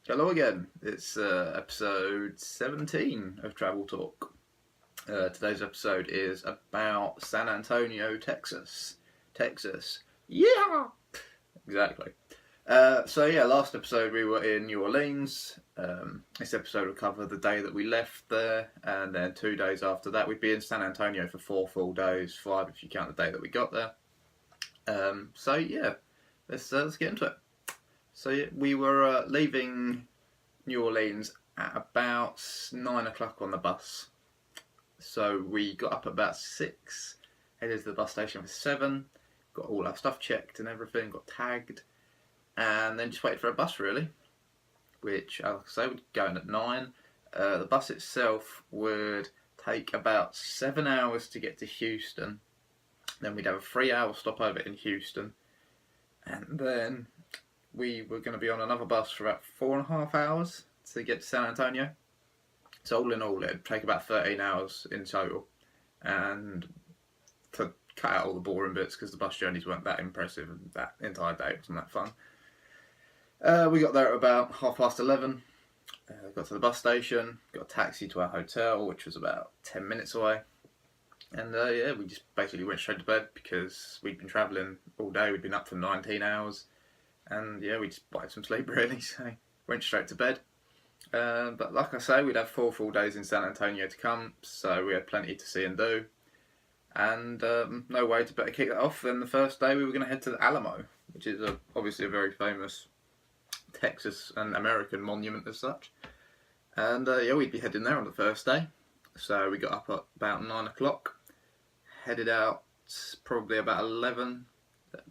Hello again, it's episode 17 of Travel Talk. Today's episode is about San Antonio, Texas. Yeah! Exactly. Last episode we were in New Orleans. This episode will cover the day that we left there, and then 2 days after that we'd be in San Antonio for 4 full days, 5 if you count the day that we got there. Let's get into it. So we were leaving New Orleans at about 9 o'clock on the bus. So we got up at about 6, headed to the bus station for 7, got all our stuff checked and everything, got tagged, and then just waited for a bus really, which, like I say, would go in at 9. The bus itself would take about 7 hours to get to Houston. Then we'd have a 3-hour stopover in Houston, and then we were going to be on another bus for about 4.5 hours to get to San Antonio. So all in all, it'd take about 13 hours in total. And to cut out all the boring bits, because the bus journeys weren't that impressive and that entire day wasn't that fun. We got there at about 11:30. Got to the bus station, got a taxi to our hotel, which was about 10 minutes away. And we just basically went straight to bed because we'd been travelling all day. We'd been up for 19 hours. And we just bite some sleep really, so went straight to bed. But like I say, we'd have 4 full days in San Antonio to come, so we had plenty to see and do. And no way to better kick that off than the first day we were going to head to the Alamo, which is obviously a very famous Texas and American monument as such. And we'd be heading there on the first day. So we got up at about 9 o'clock, headed out probably about 11,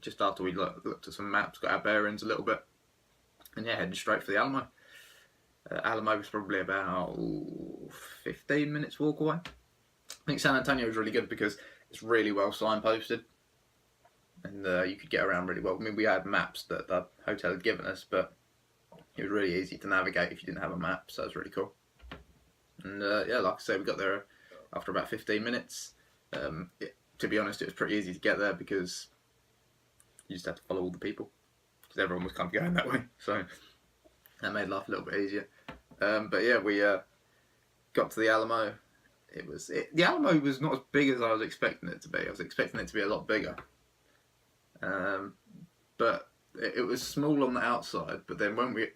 just after we looked at some maps, got our bearings a little bit, and headed straight for the Alamo. Alamo was probably about 15 minutes walk away. I think San Antonio was really good because it's really well signposted, and you could get around really well. I mean, we had maps that the hotel had given us, but it was really easy to navigate if you didn't have a map, so it was really cool. And like I say, we got there after about 15 minutes. To be honest, it was pretty easy to get there because you just had to follow all the people, because everyone was kind of going that way, so that made life a little bit easier. We got to the Alamo. The Alamo was not as big as I was expecting it to be. I was expecting it to be a lot bigger, but it was small on the outside. But then when we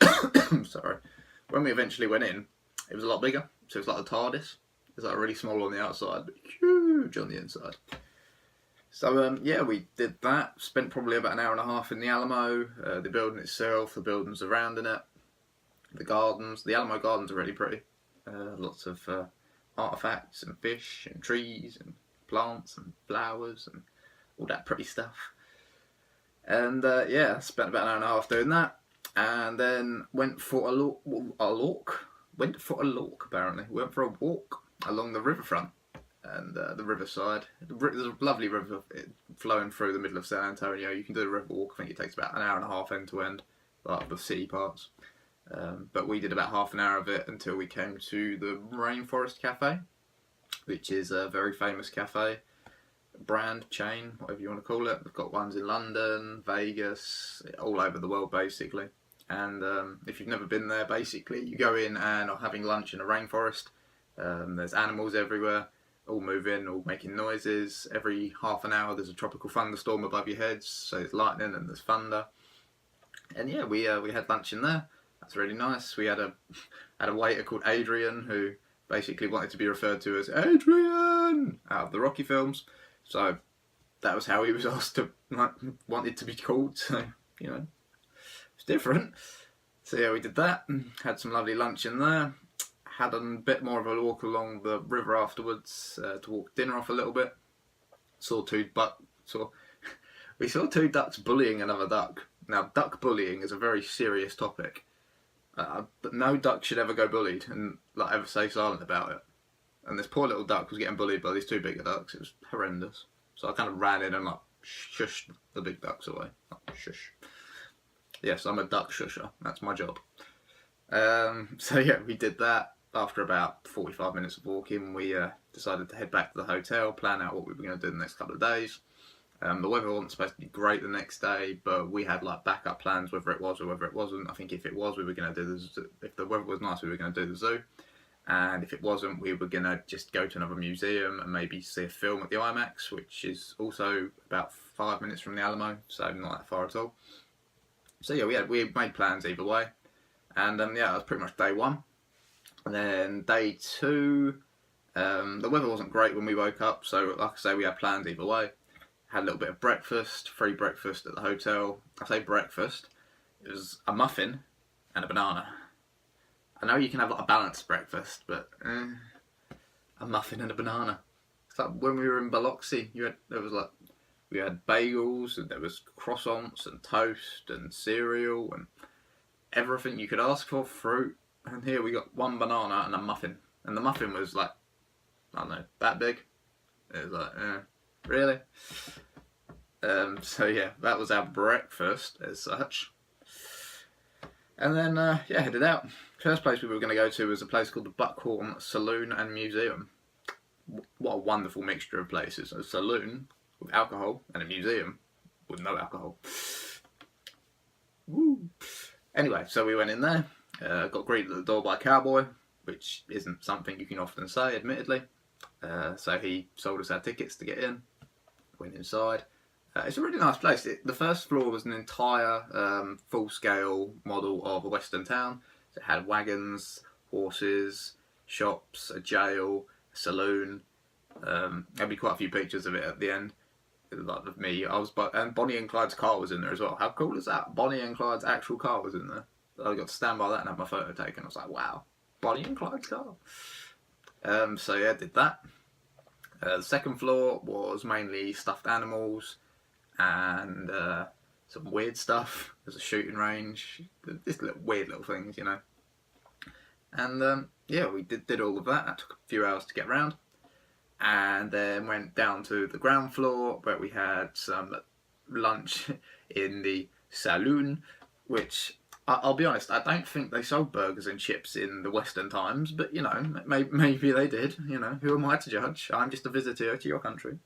when we eventually went in, it was a lot bigger. So it's like the TARDIS. It's like really small on the outside, but huge on the inside. So we did that. Spent probably about an hour and a half in the Alamo, the building itself, the buildings surrounding it, the gardens. The Alamo Gardens are really pretty. Lots of artifacts and fish and trees and plants and flowers and all that pretty stuff. And spent about an hour and a half doing that, and then went for a walk along the riverfront. And the riverside. There's a lovely river flowing through the middle of San Antonio. You can do the river walk. I think it takes about an hour and a half end to end, like the city parts. But we did about half an hour of it until we came to the Rainforest Cafe, which is a very famous cafe, brand, chain, whatever you want to call it. We've got ones in London, Vegas, all over the world basically. And if you've never been there, basically you go in and are having lunch in a rainforest. There's animals everywhere, all moving, all making noises. Every half an hour there's a tropical thunderstorm above your heads, so there's lightning and there's thunder. And we had lunch in there. That's really nice. We had a waiter called Adrian, who basically wanted to be referred to as Adrian out of the Rocky films. So that was how he was asked to wanted to be called. So it's different. So we did that. Had some lovely lunch in there. Had a bit more of a walk along the river afterwards to walk dinner off a little bit. We saw 2 ducks bullying another duck. Now, duck bullying is a very serious topic, but no duck should ever go bullied and ever stay silent about it. And this poor little duck was getting bullied by these 2 bigger ducks. It was horrendous. So I kind of ran in and shushed the big ducks away. Shush. Yes, I'm a duck shusher. That's my job. We did that. After about 45 minutes of walking, we decided to head back to the hotel, plan out what we were going to do the next couple of days. The weather wasn't supposed to be great the next day, but we had like backup plans, whether it was or whether it wasn't. I think if it was, we were going to do the zoo. If the weather was nice, we were going to do the zoo. And if it wasn't, we were going to just go to another museum and maybe see a film at the IMAX, which is also about 5 minutes from the Alamo, so not that far at all. So yeah, we made plans either way. And yeah, that was pretty much day one. And then day two, the weather wasn't great when we woke up, so like I say, we had plans either way. Had a little bit of breakfast, free breakfast at the hotel. I say breakfast, it was a muffin and a banana. I know you can have like a balanced breakfast, but a muffin and a banana. It's like when we were in Biloxi, we had bagels and there was croissants and toast and cereal and everything you could ask for, fruit. And here we got one banana and a muffin. And the muffin was like, I don't know, that big. It was like, really? So yeah, that was our breakfast as such. And then, yeah, headed out. First place we were going to go to was a place called the Buckhorn Saloon and Museum. What a wonderful mixture of places. A saloon with alcohol and a museum with no alcohol. Woo. Anyway, so we went in there, got greeted at the door by a cowboy, which isn't something you can often say, admittedly. So he sold us our tickets to get in, went inside. It's a really nice place. The first floor was an entire full-scale model of a western town. So it had wagons, horses, shops, a jail, a saloon. There'll be quite a few pictures of it at the end. Like of me, and Bonnie and Clyde's car was in there as well. How cool is that? Bonnie and Clyde's actual car was in there. I got to stand by that and have my photo taken. I was like, wow, Bonnie and Clyde's car. So yeah, did that. The second floor was mainly stuffed animals and some weird stuff. There's a shooting range, just weird little things, you know. And yeah, we did all of that. That took a few hours to get around. And then went down to the ground floor where we had some lunch in the saloon, which I'll be honest, I don't think they sold burgers and chips in the Western times, but you know, maybe they did. You know, who am I to judge? I'm just a visitor to your country.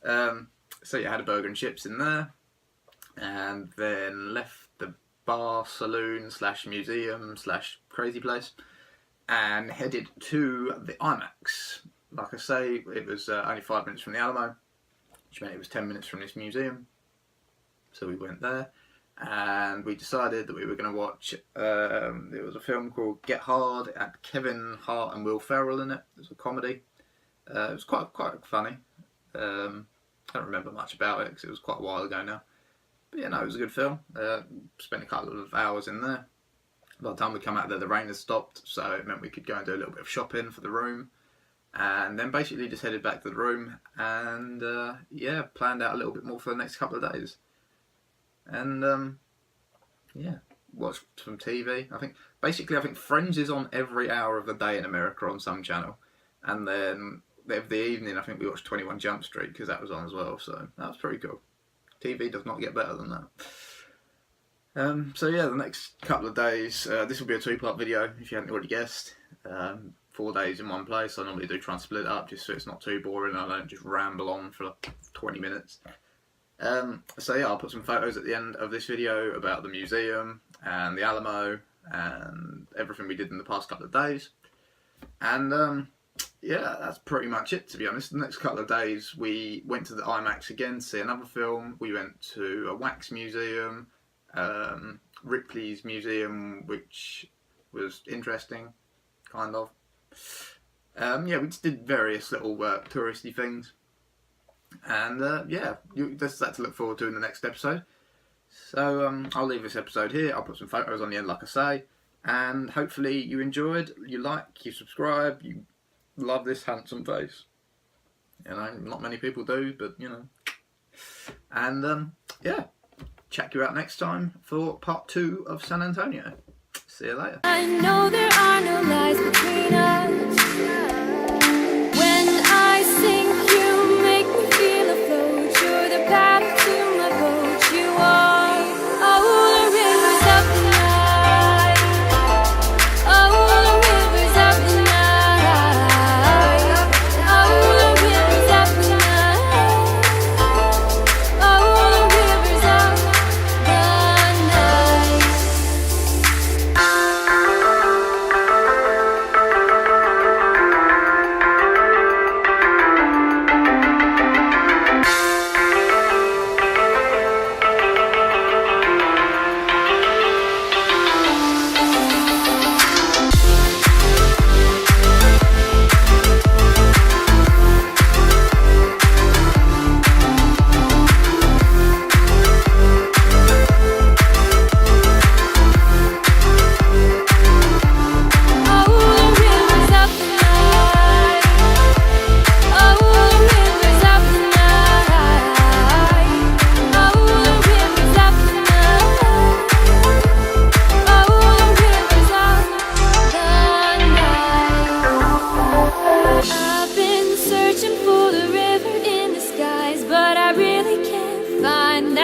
So you had a burger and chips in there, and then left the bar, saloon / museum / crazy place, and headed to the IMAX. Like I say, it was only 5 minutes from the Alamo, which meant it was 10 minutes from this museum. So we went there, and we decided that we were going to watch, it was a film called Get Hard. It had Kevin Hart and Will Ferrell in it. It was a comedy. It was quite funny. I don't remember much about it because it was quite a while ago now. But yeah, no, it was a good film. Spent a couple of hours in there. By the time we come out there, the rain had stopped, so it meant we could go and do a little bit of shopping for the room. And then basically just headed back to the room and, yeah, planned out a little bit more for the next couple of days. And, yeah, watched some TV. I think Friends is on every hour of the day in America on some channel. And then the evening, I think we watched 21 Jump Street because that was on as well. So that was pretty cool. TV does not get better than that. So yeah, the next couple of days, this will be a 2-part video if you hadn't already guessed. 4 days in one place. I normally do try and split it up just so it's not too boring. I don't just ramble on for like 20 minutes. So yeah, I'll put some photos at the end of this video about the museum and the Alamo and everything we did in the past couple of days. And yeah, that's pretty much it, to be honest. The next couple of days we went to the IMAX again to see another film. We went to a wax museum, Ripley's museum, which was interesting, kind of. Yeah, we just did various little touristy things. And yeah, that's that to look forward to in the next episode. So I'll leave this episode here. I'll put some photos on the end, like I say. And hopefully you enjoyed, you like, you subscribe, you love this handsome face. You know, not many people do, but you know. And yeah, check you out next time for part 2 of San Antonio. See you later. I know there are no lies between us.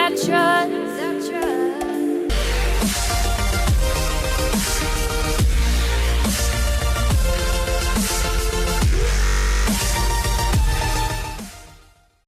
I trust.